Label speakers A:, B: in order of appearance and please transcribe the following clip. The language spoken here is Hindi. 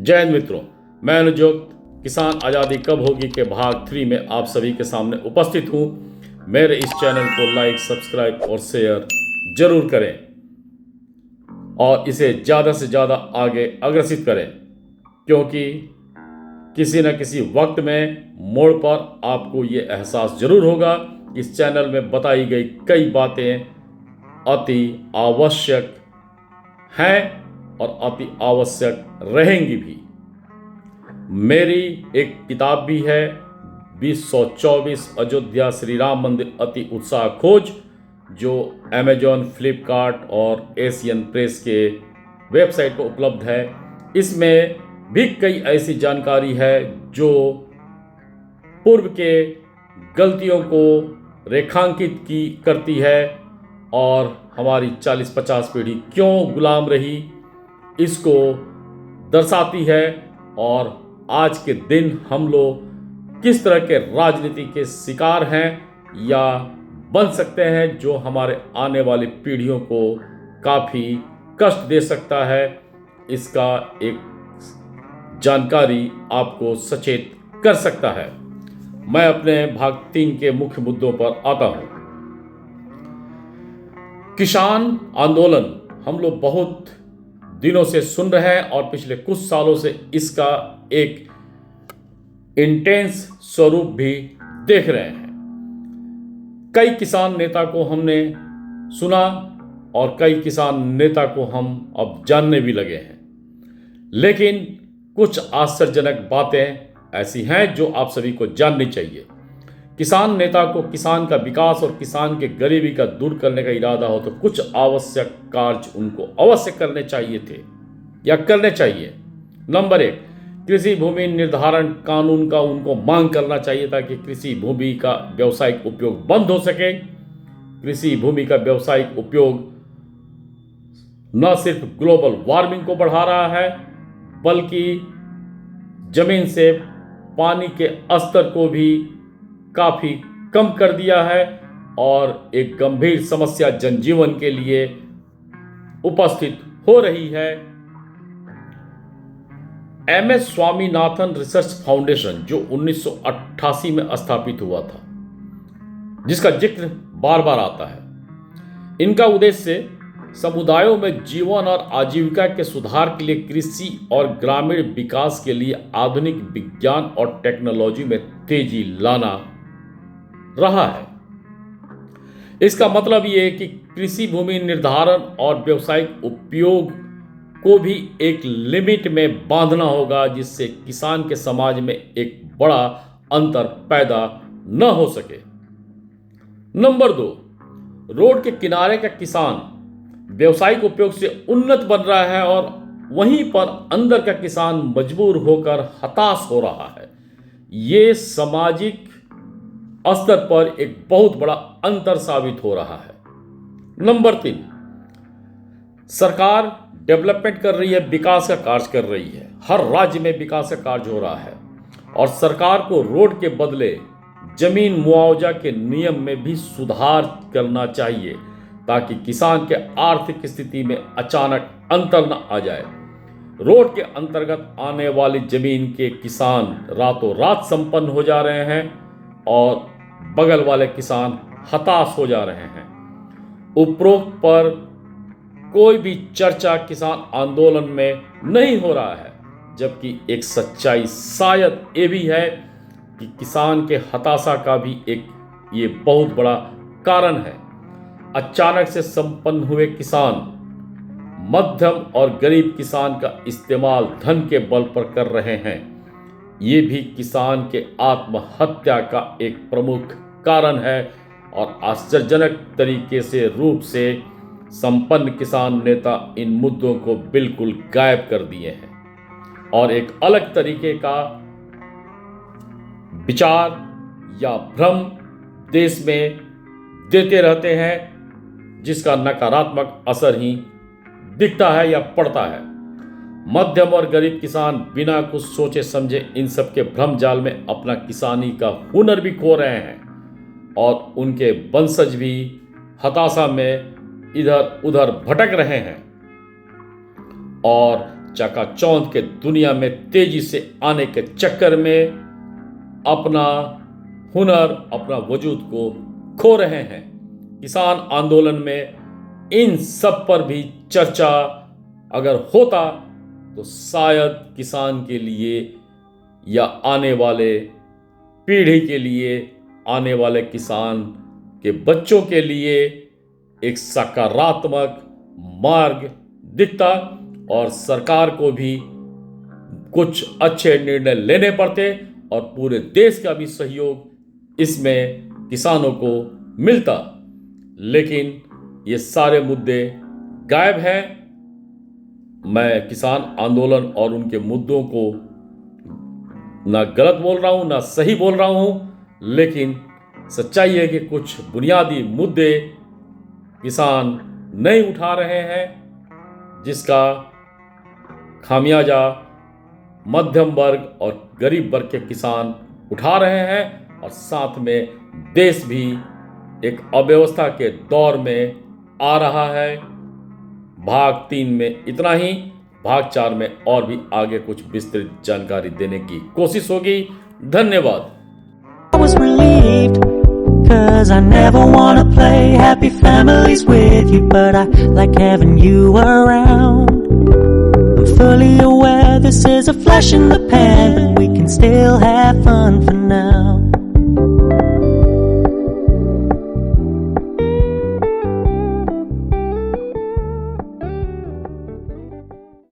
A: जय हिंद मित्रों, मैं अनुजोत किसान आज़ादी कब होगी के भाग 3 में आप सभी के सामने उपस्थित हूँ। मेरे इस चैनल को लाइक, सब्सक्राइब और शेयर जरूर करें और इसे ज़्यादा से ज़्यादा आगे अग्रसित करें, क्योंकि किसी न किसी वक्त में मोड़ पर आपको ये एहसास जरूर होगा कि इस चैनल में बताई गई कई बातें अति आवश्यक हैं और अति आवश्यक रहेंगी भी। मेरी एक किताब भी है 2024 अयोध्या श्री राम मंदिर अति उत्साह खोज, जो अमेजॉन, फ्लिपकार्ट और एशियन प्रेस के वेबसाइट पर उपलब्ध है। इसमें भी कई ऐसी जानकारी है जो पूर्व के गलतियों को रेखांकित करती है और हमारी 40-50 पीढ़ी क्यों गुलाम रही इसको दर्शाती है, और आज के दिन हम लोग किस तरह के राजनीति के शिकार हैं या बन सकते हैं, जो हमारे आने वाली पीढ़ियों को काफ़ी कष्ट दे सकता है। इसका एक जानकारी आपको सचेत कर सकता है। मैं अपने भाग 3 के मुख्य मुद्दों पर आता हूं। किसान आंदोलन हम लोग बहुत दिनों से सुन रहे हैं और पिछले कुछ सालों से इसका एक इंटेंस स्वरूप भी देख रहे हैं। कई किसान नेता को हमने सुना और कई किसान नेता को हम अब जानने भी लगे हैं, लेकिन कुछ आश्चर्यजनक बातें ऐसी हैं जो आप सभी को जाननी चाहिए। किसान नेता को किसान का विकास और किसान के गरीबी का दूर करने का इरादा हो तो कुछ आवश्यक कार्य उनको अवश्य करने चाहिए थे या करने चाहिए। नंबर 1, कृषि भूमि निर्धारण कानून का उनको मांग करना चाहिए ताकि कृषि भूमि का व्यावसायिक उपयोग बंद हो सके। कृषि भूमि का व्यावसायिक उपयोग न सिर्फ ग्लोबल वार्मिंग को बढ़ा रहा है, बल्कि जमीन से पानी के स्तर को भी काफी कम कर दिया है और एक गंभीर समस्या जनजीवन के लिए उपस्थित हो रही है। एमएस स्वामीनाथन रिसर्च फाउंडेशन, जो 1988 में स्थापित हुआ था, जिसका जिक्र बार बार आता है, इनका उद्देश्य समुदायों में जीवन और आजीविका के सुधार के लिए कृषि और ग्रामीण विकास के लिए आधुनिक विज्ञान और टेक्नोलॉजी में तेजी लाना रहा है। इसका मतलब यह है कि कृषि भूमि निर्धारण और व्यावसायिक उपयोग को भी एक लिमिट में बांधना होगा, जिससे किसान के समाज में एक बड़ा अंतर पैदा न हो सके। नंबर 2, रोड के किनारे का किसान व्यावसायिक उपयोग से उन्नत बन रहा है और वहीं पर अंदर का किसान मजबूर होकर हताश हो रहा है। ये सामाजिक स्तर पर एक बहुत बड़ा अंतर साबित हो रहा है। नंबर 3, सरकार डेवलपमेंट कर रही है, विकास का कार्य कर रही है, हर राज्य में विकास का कार्य हो रहा है और सरकार को रोड के बदले जमीन मुआवजा के नियम में भी सुधार करना चाहिए ताकि किसान के आर्थिक स्थिति में अचानक अंतर न आ जाए। रोड के अंतर्गत आने वाली जमीन के किसान रातों रात संपन्न हो जा रहे हैं और बगल वाले किसान हताश हो जा रहे हैं। उपरोक्त पर कोई भी चर्चा किसान आंदोलन में नहीं हो रहा है, जबकि एक सच्चाई शायद ये भी है कि किसान के हताशा का भी एक ये बहुत बड़ा कारण है। अचानक से संपन्न हुए किसान मध्यम और गरीब किसान का इस्तेमाल धन के बल पर कर रहे हैं। ये भी किसान के आत्महत्या का एक प्रमुख कारण है और आश्चर्यजनक तरीके से रूप से संपन्न किसान नेता इन मुद्दों को बिल्कुल गायब कर दिए हैं और एक अलग तरीके का विचार या भ्रम देश में देते रहते हैं, जिसका नकारात्मक असर ही दिखता है या पड़ता है। मध्यम और गरीब किसान बिना कुछ सोचे समझे इन सब के भ्रम जाल में अपना किसानी का हुनर भी खो रहे हैं और उनके वंशज भी हताशा में इधर उधर भटक रहे हैं और चकाचौंध के दुनिया में तेजी से आने के चक्कर में अपना हुनर, अपना वजूद को खो रहे हैं। किसान आंदोलन में इन सब पर भी चर्चा अगर होता तो शायद किसान के लिए या आने वाले पीढ़ी के लिए, आने वाले किसान के बच्चों के लिए एक सकारात्मक मार्ग दिखता और सरकार को भी कुछ अच्छे निर्णय लेने पड़ते और पूरे देश का भी सहयोग इसमें किसानों को मिलता। लेकिन ये सारे मुद्दे गायब हैं। मैं किसान आंदोलन और उनके मुद्दों को ना गलत बोल रहा हूं ना सही बोल रहा हूं, लेकिन सच्चाई है कि कुछ बुनियादी मुद्दे किसान नहीं उठा रहे हैं, जिसका खामियाजा मध्यम वर्ग और गरीब वर्ग के किसान उठा रहे हैं और साथ में देश भी एक अव्यवस्था के दौर में आ रहा है। भाग 3 में इतना ही। भाग 4 में और भी आगे कुछ विस्तृत जानकारी देने की कोशिश होगी। धन्यवाद।
B: I was relieved, 'cause I never wanna play happy families with you, but I like having you around. I'm fully aware this is a flash in the pan, but we can still have fun for